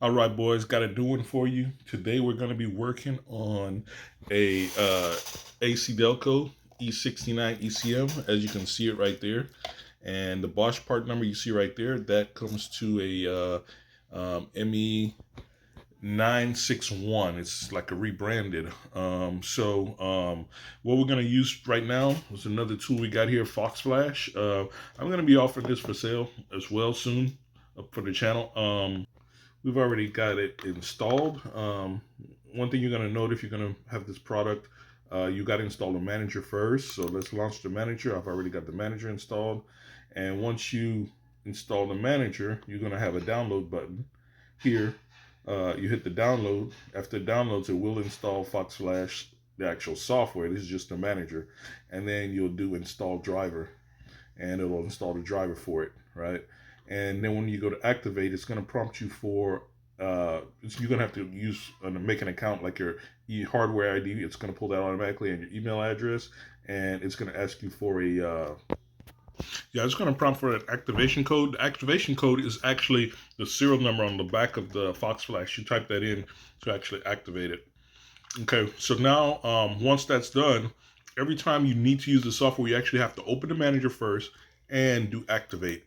All right, boys, got a new one for you. Today we're going to be working on a ACDELCO E69 ECM, as you can see it right there. And the Bosch part number you see right there, that comes to a MED9.6.1. It's like a rebranded. What we're going to use right now is another tool we got here, FoxFlash. I'm going to be offering this for sale as well soon for the channel. We've already got it installed. One thing you're going to note if you're going to have this product, you got to install the manager first. So let's launch the manager. I've already got the manager installed. And once you install the manager, you're going to have a download button here. You hit the download. After it downloads, it will install FoxFlash, the actual software. This is just the manager. And then you'll do install driver. And it'll install the driver for it, right? And then when you go to activate, it's going to prompt you for, you're going to have to make an account like your hardware ID. It's going to pull that automatically, and your email address. And it's going to ask you for it's going to prompt for an activation code. The activation code is actually the serial number on the back of the FoxFlash. You type that in to actually activate it. Okay, so now once that's done, every time you need to use the software, you actually have to open the manager first and do activate.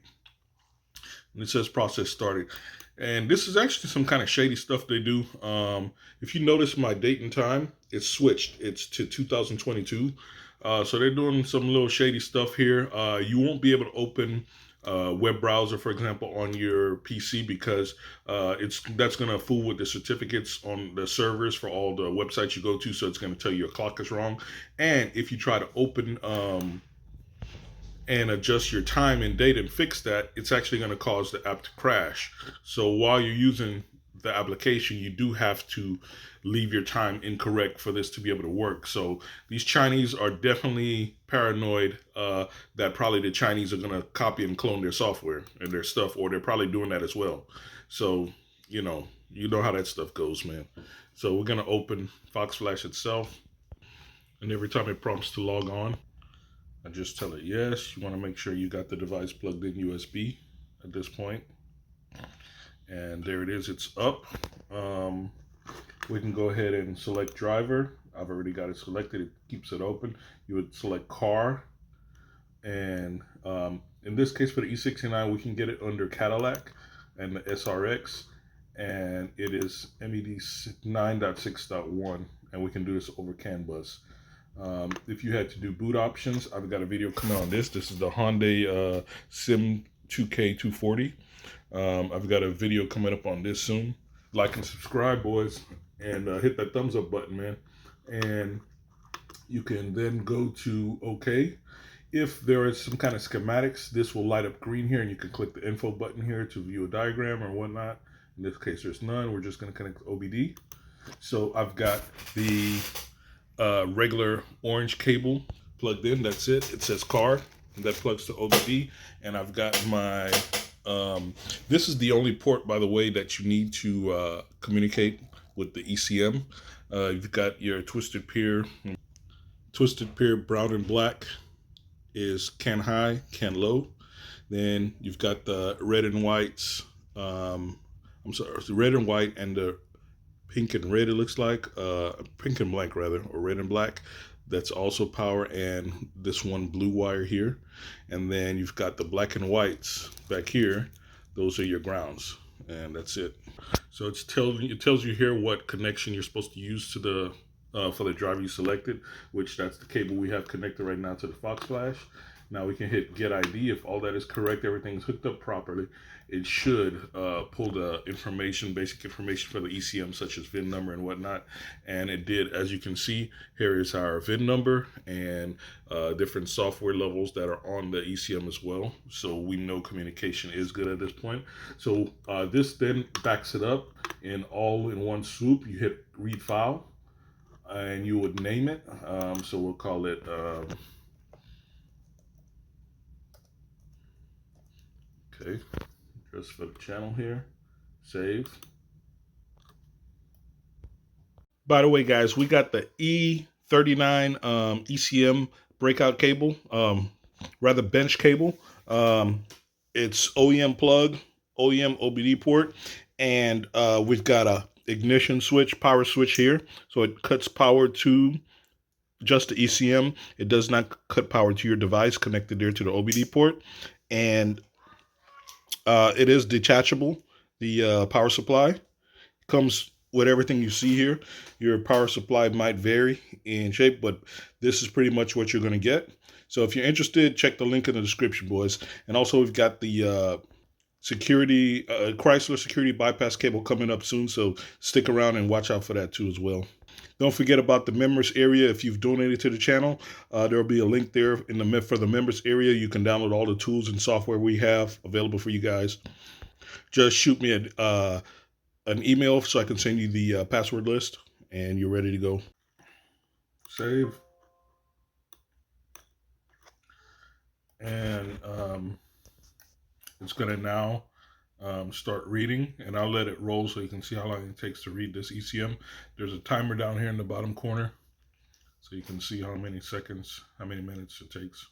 And it says process started. And this is actually some kind of shady stuff they do. If you notice my date and time, it's switched. It's to 2022. So they're doing some little shady stuff here. You won't be able to open web browser, for example, on your PC because that's going to fool with the certificates on the servers for all the websites you go to. So it's going to tell you your clock is wrong. And if you try to open and adjust your time and date and fix that, it's actually going to cause the app to crash. So while you're using the application, you do have to leave your time incorrect for this to be able to work. So these Chinese are definitely paranoid that probably the Chinese are going to copy and clone their software and their stuff, or they're probably doing that as well. So, you know how that stuff goes, man. So we're going to open FoxFlash itself. And every time it prompts to log on, I just tell it yes. You want to make sure you got the device plugged in USB at this point. And there it is, it's up. We can go ahead and select driver. I've already got it selected, it keeps it open. You would select car. And in this case for the E69, we can get it under Cadillac and the SRX. And it is MED9.6.1. And we can do this over CAN bus. If you had to do boot options, I've got a video coming on this. This is the Hyundai Sim 2K240. I've got a video coming up on this soon. Like and subscribe, boys, and hit that thumbs up button, man. And you can then go to OK. If there is some kind of schematics, this will light up green here, and you can click the info button here to view a diagram or whatnot. In this case, there's none. We're just going to connect OBD. So I've got the regular orange cable plugged in. That's it. It says car, and that plugs to OBD. And I've got my this is the only port, by the way, that you need to communicate with the ECM. You've got your twisted pair brown and black is CAN high, CAN low. Then you've got the red and whites, red and white and the pink and red, it looks like, pink and blank rather, or red and black. That's also power, and this one blue wire here. And then you've got the black and whites back here. Those are your grounds, and that's it. So it tells you here what connection you're supposed to use to the for the driver you selected, which that's the cable we have connected right now to the FoxFlash. Now we can hit get ID. If all that is correct, everything's hooked up properly, it should pull the information, basic information for the ECM, such as VIN number and whatnot. And it did, as you can see, here is our VIN number and different software levels that are on the ECM as well. So we know communication is good at this point. So this then backs it up in all in one swoop. You hit read file and you would name it. So we'll call it okay, just for the channel here, save. By the way, guys, we got the E39 ECM breakout cable, rather bench cable. It's OEM plug, OEM OBD port, And we've got a ignition switch, power switch here. So it cuts power to just the ECM. It does not cut power to your device connected there to the OBD port. And it is detachable, the power supply. Comes with everything you see here. Your power supply might vary in shape, but this is pretty much what you're going to get. So if you're interested, check the link in the description, boys. And also we've got the security Chrysler security bypass cable coming up soon, so stick around and watch out for that too as well. Don't forget about the members area. If you've donated to the channel, there will be a link there in the for the members area. You can download all the tools and software we have available for you guys. Just shoot me an email so I can send you the password list, and you're ready to go. Save. And it's going to now start reading, and I'll let it roll so you can see how long it takes to read this ECM. There's a timer down here in the bottom corner, so you can see how many seconds, how many minutes it takes.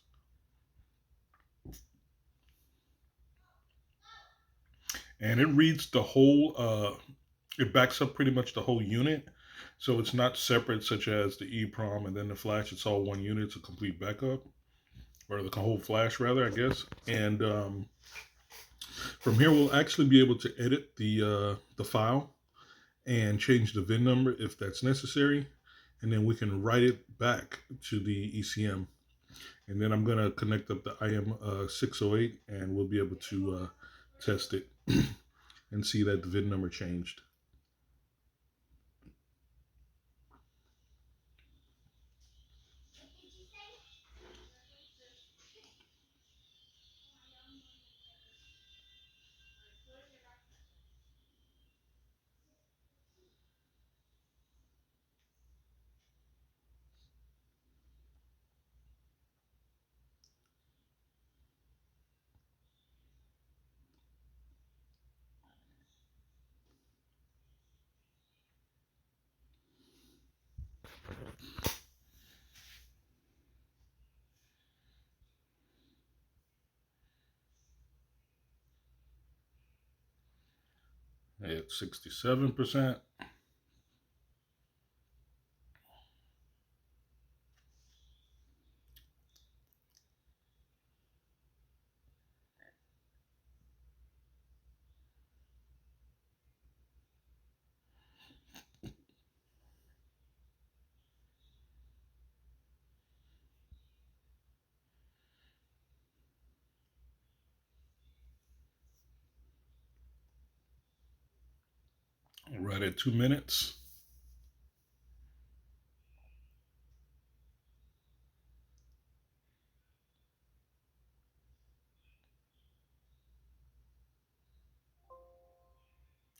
And it reads the whole, it backs up pretty much the whole unit. So it's not separate, such as the EEPROM and then the flash. It's all one unit. It's a complete backup, or the whole flash rather, I guess. And from here, we'll actually be able to edit the file and change the VIN number if that's necessary. And then we can write it back to the ECM. And then I'm going to connect up the IM608, and we'll be able to test it and see that the VIN number changed. At 67%. Right at 2 minutes.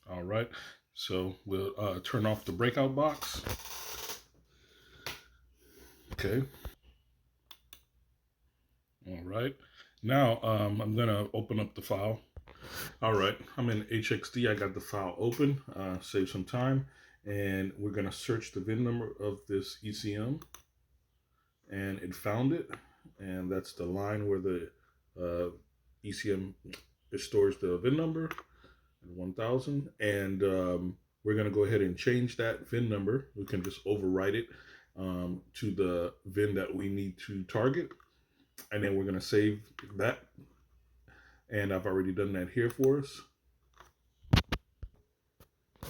All right, so we'll turn off the breakout box. Okay. All right. Now I'm gonna open up the file. All right, I'm in HXD. I got the file open. Save some time, and we're gonna search the VIN number of this ECM, and it found it, and that's the line where the ECM stores the VIN number, 1000, and we're gonna go ahead and change that VIN number. We can just overwrite it to the VIN that we need to target, and then we're gonna save that. And I've already done that here for us.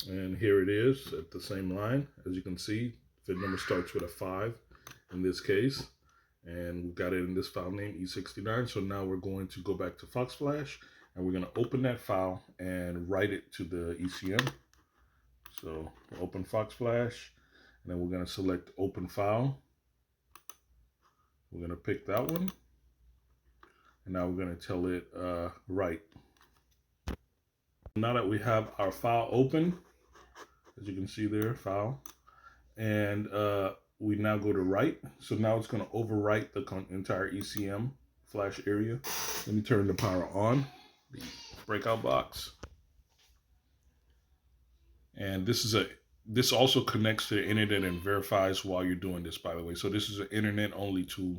And here it is at the same line. As you can see, VIN number starts with a 5 in this case. And we've got it in this file name, E69. So now we're going to go back to FoxFlash, and we're going to open that file and write it to the ECM. So open FoxFlash, and then we're going to select Open File. We're going to pick that one. And now we're going to tell it write. Now that we have our file open, as you can see there, file, and we now go to write. So now it's going to overwrite the entire ECM flash area. Let me turn the power on, the breakout box. And this also connects to the internet and verifies while you're doing this, by the way. So this is an internet only tool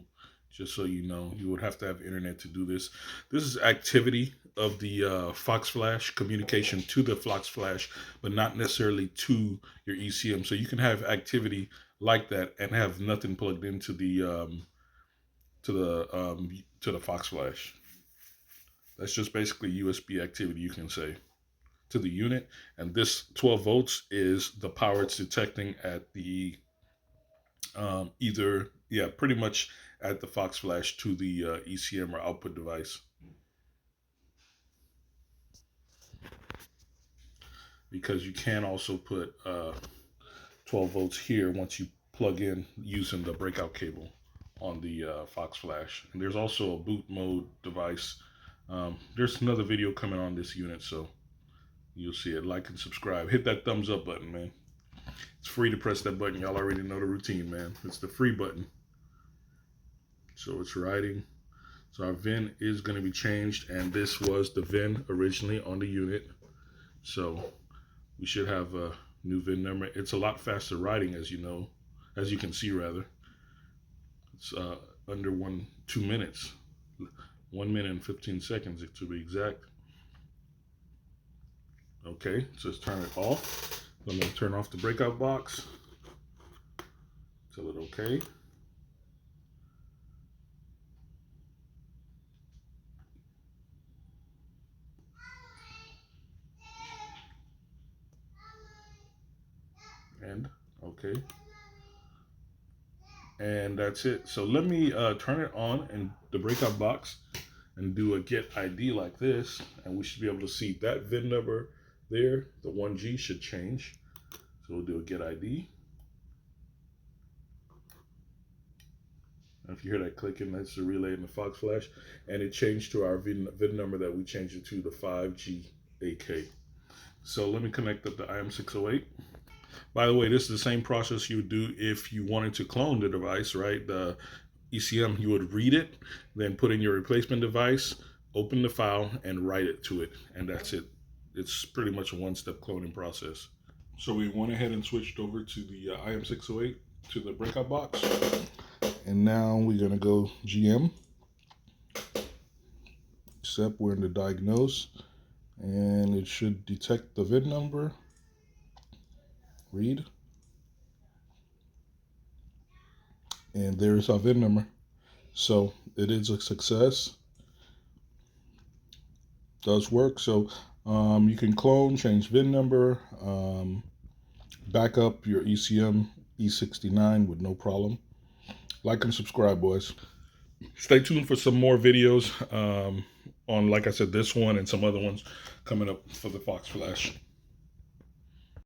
Just so you know, you would have to have internet to do this. This is activity of the FoxFlash, communication to the FoxFlash, but not necessarily to your ECM. So you can have activity like that and have nothing plugged into the FoxFlash. That's just basically USB activity, you can say, to the unit. And this 12 volts is the power it's detecting at the pretty much at the FoxFlash to the ECM or output device. Because you can also put 12 volts here once you plug in using the breakout cable on the FoxFlash. And there's also a boot mode device. There's another video coming on this unit, so you'll see it. Like and subscribe. Hit that thumbs up button, man. It's free to press that button. Y'all already know the routine, man. It's the free button. So it's writing. So our VIN is going to be changed, and this was the VIN originally on the unit. So we should have a new VIN number. It's a lot faster writing, as you know, as you can see rather. It's under 2 minutes, 1 minute and 15 seconds to be exact. Okay, so let's turn it off. I'm going to turn off the breakout box. Tell it okay. And okay. And that's it. So let me turn it on in the breakout box and do a get ID like this, and we should be able to see that VIN number there. The 1G should change. So we'll do a get ID. If you hear that clicking, that's the relay in the FoxFlash, and it changed to our VIN number that we changed it to, the 5GAK. So let me connect up the IM608. By the way, this is the same process you would do if you wanted to clone the device, right? The ECM, you would read it, then put in your replacement device, open the file, and write it to it, and that's it. It's pretty much a one-step cloning process. So we went ahead and switched over to the IM608 to the breakout box. And now we're going to go GM. Except we're in the diagnose. And it should detect the VIN number. Read. And there's our VIN number. So it is a success. Does work. So you can clone, change VIN number, back up your ECM E69 with no problem. Like and subscribe, boys. Stay tuned for some more videos on, like I said, this one and some other ones coming up for the FoxFlash.